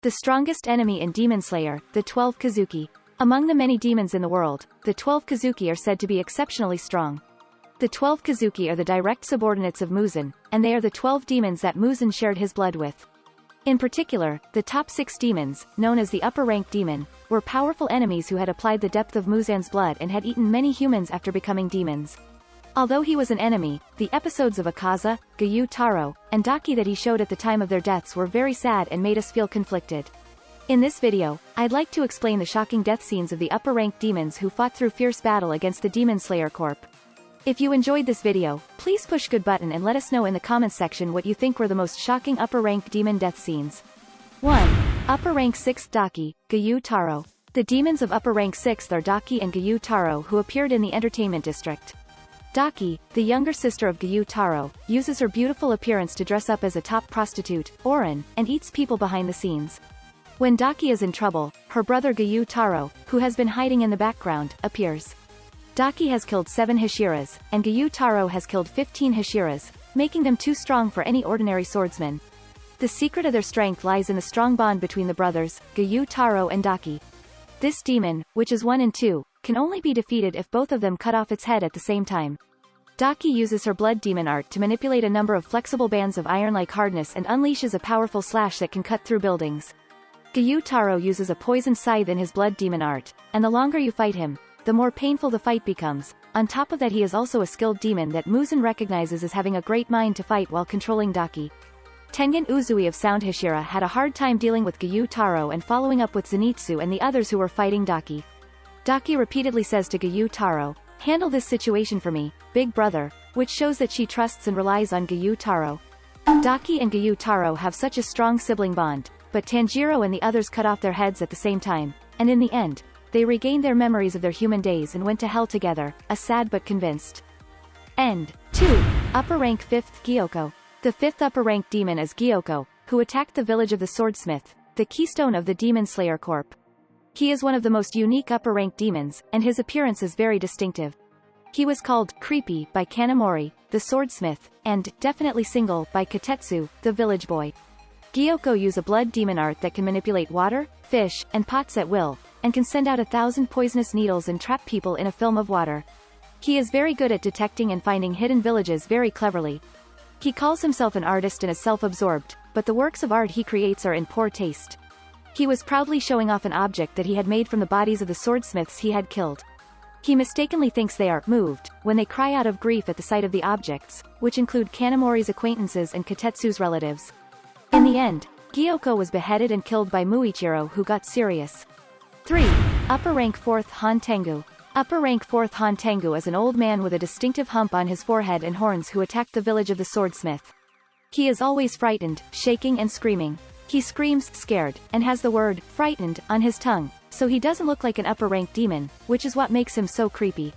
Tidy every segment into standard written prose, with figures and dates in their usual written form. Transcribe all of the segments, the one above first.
The strongest enemy in Demon Slayer, the 12 Kazuki. Among the many demons in the world, the 12 Kazuki are said to be exceptionally strong. The 12 Kazuki are the direct subordinates of Muzan, and they are the 12 demons that Muzan shared his blood with. In particular, the top 6 demons, known as the upper-rank demon, were powerful enemies who had applied the depth of Muzan's blood and had eaten many humans after becoming demons. Although he was an enemy, the episodes of Akaza, Gyutaro, and Daki that he showed at the time of their deaths were very sad and made us feel conflicted. In this video, I'd like to explain the shocking death scenes of the upper-rank demons who fought through fierce battle against the Demon Slayer Corp. If you enjoyed this video, please push good button and let us know in the comments section what you think were the most shocking upper-rank demon death scenes. 1. Upper-rank 6th Daki, Gyutaro. The demons of upper-rank 6th are Daki and Gyutaro who appeared in the entertainment district. Daki, the younger sister of Gyutaro, uses her beautiful appearance to dress up as a top prostitute, Orin, and eats people behind the scenes. When Daki is in trouble, her brother Gyutaro, who has been hiding in the background, appears. Daki has killed 7 Hashiras, and Gyutaro has killed 15 Hashiras, making them too strong for any ordinary swordsman. The secret of their strength lies in the strong bond between the brothers, Gyutaro and Daki. This demon, which is 1 and 2, can only be defeated if both of them cut off its head at the same time. Daki uses her blood demon art to manipulate a number of flexible bands of iron-like hardness and unleashes a powerful slash that can cut through buildings. Gyutaro uses a poison scythe in his blood demon art, and the longer you fight him, the more painful the fight becomes. On top of that, he is also a skilled demon that Muzan recognizes as having a great mind to fight while controlling Daki. Tengen Uzui of Sound Hashira had a hard time dealing with Gyutaro and following up with Zenitsu and the others who were fighting Daki. Daki repeatedly says to Gyutaro, "Handle this situation for me, big brother," which shows that she trusts and relies on Gyutaro. Daki and Gyutaro have such a strong sibling bond, but Tanjiro and the others cut off their heads at the same time, and in the end, they regained their memories of their human days and went to hell together, a sad but convinced end. 2. Upper-rank 5th Gyokko. The 5th upper-rank demon is Gyokko, who attacked the village of the Swordsmith, the keystone of the Demon Slayer Corp. He is one of the most unique upper-rank demons, and his appearance is very distinctive. He was called creepy by Kanamori, the swordsmith, and definitely single by Katetsu, the village boy. Gyokko uses a blood demon art that can manipulate water, fish, and pots at will, and can send out 1,000 poisonous needles and trap people in a film of water. He is very good at detecting and finding hidden villages very cleverly. He calls himself an artist and is self-absorbed, but the works of art he creates are in poor taste. He was proudly showing off an object that he had made from the bodies of the swordsmiths he had killed. He mistakenly thinks they are moved when they cry out of grief at the sight of the objects, which include Kanamori's acquaintances and Katetsu's relatives. In the end, Gyokko was beheaded and killed by Muichiro, who got serious. 3. Upper-rank 4th Hantengu. Upper-rank 4th Hantengu is an old man with a distinctive hump on his forehead and horns who attacked the village of the swordsmith. He is always frightened, shaking and screaming. He screams, scared, and has the word, frightened, on his tongue, so he doesn't look like an upper-rank demon, which is what makes him so creepy.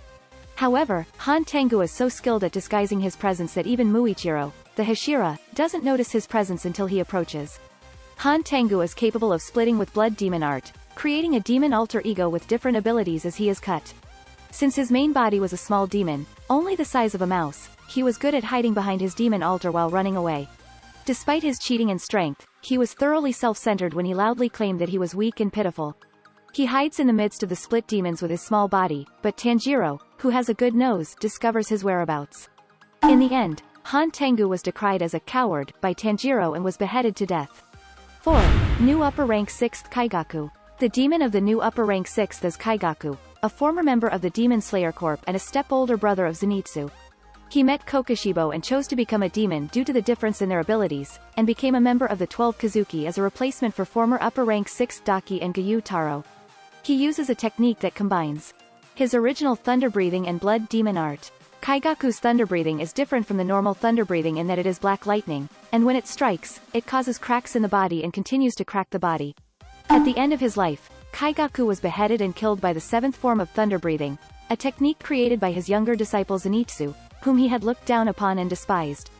However, Hantengu is so skilled at disguising his presence that even Muichiro, the Hashira, doesn't notice his presence until he approaches. Hantengu is capable of splitting with blood demon art, creating a demon alter ego with different abilities as he is cut. Since his main body was a small demon, only the size of a mouse, he was good at hiding behind his demon altar while running away. Despite his cheating and strength, he was thoroughly self-centered when he loudly claimed that he was weak and pitiful. He hides in the midst of the split demons with his small body, but Tanjiro, who has a good nose, discovers his whereabouts. In the end, Hantengu was decried as a coward by Tanjiro and was beheaded to death. 4. New upper-rank 6th Kaigaku. The demon of the new upper-rank 6th is Kaigaku, a former member of the Demon Slayer Corp and a step-older brother of Zenitsu. He met Kokushibo and chose to become a demon due to the difference in their abilities, and became a member of the 12 Kazuki as a replacement for former upper-rank 6th Daki and Gyutaro. He uses a technique that combines his original thunder-breathing and blood demon art. Kaigaku's thunder-breathing is different from the normal thunder-breathing in that it is black lightning, and when it strikes, it causes cracks in the body and continues to crack the body. At the end of his life, Kaigaku was beheaded and killed by the 7th form of thunder-breathing, a technique created by his younger disciple Zenitsu, whom he had looked down upon and despised.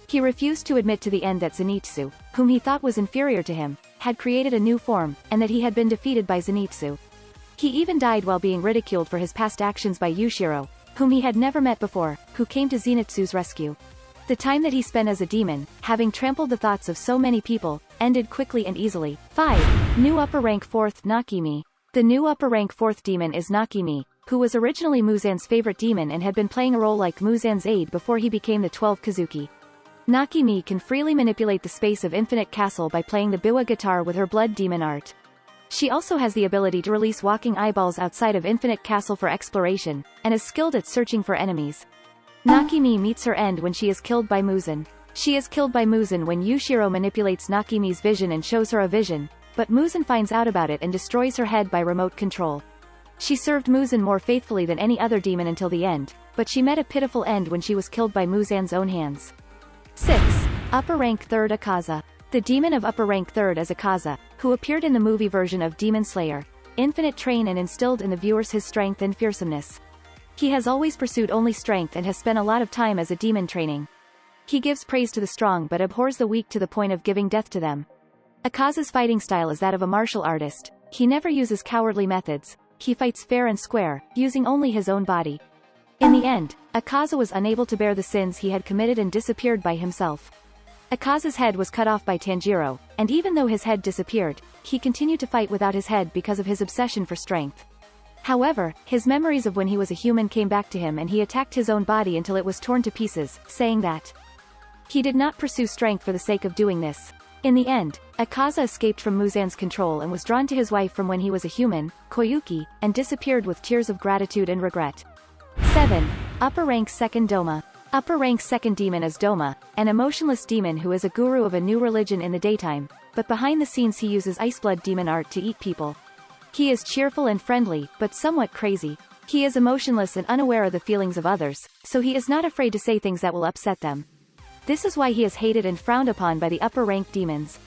He refused to admit to the end that Zenitsu, whom he thought was inferior to him, had created a new form, and that he had been defeated by Zenitsu. He even died while being ridiculed for his past actions by Yushiro, whom he had never met before, who came to Zenitsu's rescue. The time that he spent as a demon, having trampled the thoughts of so many people, ended quickly and easily. 5. New upper rank 4th Nakime. The new upper rank 4th demon is Nakime, who was originally Muzan's favorite demon and had been playing a role like Muzan's aide before he became the 12 Kazuki. Nakime can freely manipulate the space of Infinite Castle by playing the biwa guitar with her blood demon art. She also has the ability to release walking eyeballs outside of Infinite Castle for exploration, and is skilled at searching for enemies. Nakime meets her end when she is killed by Muzan. She is killed by Muzan when Yushiro manipulates Nakime's vision and shows her a vision, but Muzan finds out about it and destroys her head by remote control. She served Muzan more faithfully than any other demon until the end, but she met a pitiful end when she was killed by Muzan's own hands. 6. Upper rank 3rd Akaza. The demon of upper rank 3rd is Akaza, who appeared in the movie version of Demon Slayer, Infinite Train, and instilled in the viewers his strength and fearsomeness. He has always pursued only strength and has spent a lot of time as a demon training. He gives praise to the strong but abhors the weak to the point of giving death to them. Akaza's fighting style is that of a martial artist. He never uses cowardly methods. He fights fair and square, using only his own body. In the end, Akaza was unable to bear the sins he had committed and disappeared by himself. Akaza's head was cut off by Tanjiro, and even though his head disappeared, he continued to fight without his head because of his obsession for strength. However, his memories of when he was a human came back to him and he attacked his own body until it was torn to pieces, saying that he did not pursue strength for the sake of doing this. In the end, Akaza escaped from Muzan's control and was drawn to his wife from when he was a human, Koyuki, and disappeared with tears of gratitude and regret. 7. Upper rank 2nd Doma. Upper rank 2nd demon is Doma, an emotionless demon who is a guru of a new religion in the daytime, but behind the scenes he uses Iceblood demon art to eat people. He is cheerful and friendly, but somewhat crazy. He is emotionless and unaware of the feelings of others, so he is not afraid to say things that will upset them. This is why he is hated and frowned upon by the upper rank demons.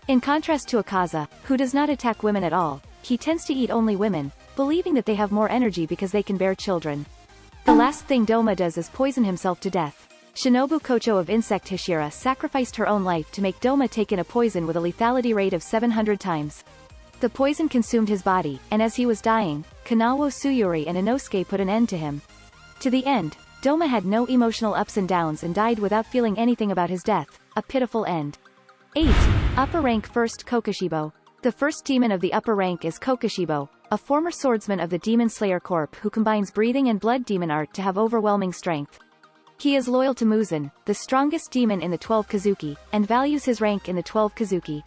In contrast to Akaza, who does not attack women at all, he tends to eat only women, believing that they have more energy because they can bear children. The last thing Doma does is poison himself to death. Shinobu Kocho of Insect Hashira sacrificed her own life to make Doma take in a poison with a lethality rate of 700 times. The poison consumed his body, and as he was dying, Kanawo Tsuyuri and Inosuke put an end to him. To the end, Doma had no emotional ups and downs and died without feeling anything about his death, a pitiful end. 8. Upper rank 1st Kokushibo. The first demon of the upper rank is Kokushibo, a former swordsman of the Demon Slayer Corps who combines breathing and blood demon art to have overwhelming strength. He is loyal to Muzan, the strongest demon in the 12 Kazuki, and values his rank in the 12 Kazuki.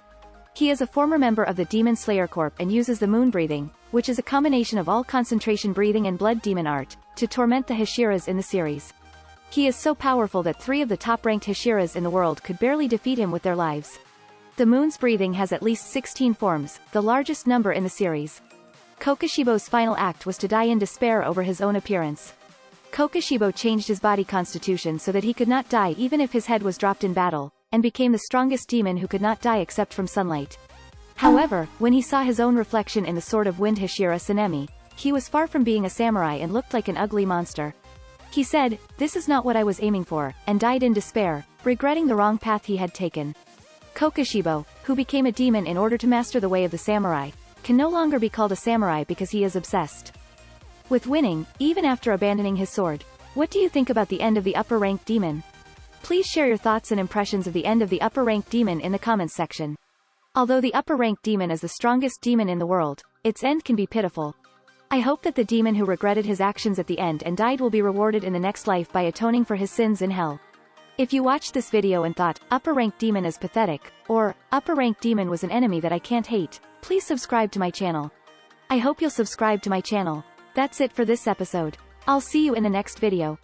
He is a former member of the Demon Slayer Corps and uses the moon breathing, which is a combination of all concentration breathing and blood demon art, to torment the Hashiras in the series. He is so powerful that 3 of the top-ranked Hashiras in the world could barely defeat him with their lives. The moon's breathing has at least 16 forms, the largest number in the series. Kokushibo's final act was to die in despair over his own appearance. Kokushibo changed his body constitution so that he could not die even if his head was dropped in battle, and became the strongest demon who could not die except from sunlight. However, when he saw his own reflection in the Sword of Wind Hashira Sanemi, he was far from being a samurai and looked like an ugly monster. He said, "This is not what I was aiming for," and died in despair, regretting the wrong path he had taken. Kokushibo, who became a demon in order to master the way of the samurai, can no longer be called a samurai because he is obsessed with winning, even after abandoning his sword. What do you think about the end of the upper rank demon? Please share your thoughts and impressions of the end of the upper rank demon in the comments section. Although the upper rank demon is the strongest demon in the world, its end can be pitiful. I hope that the demon who regretted his actions at the end and died will be rewarded in the next life by atoning for his sins in hell. If you watched this video and thought, upper rank demon is pathetic, or, upper rank demon was an enemy that I can't hate, please subscribe to my channel. I hope you'll subscribe to my channel. That's it for this episode. I'll see you in the next video.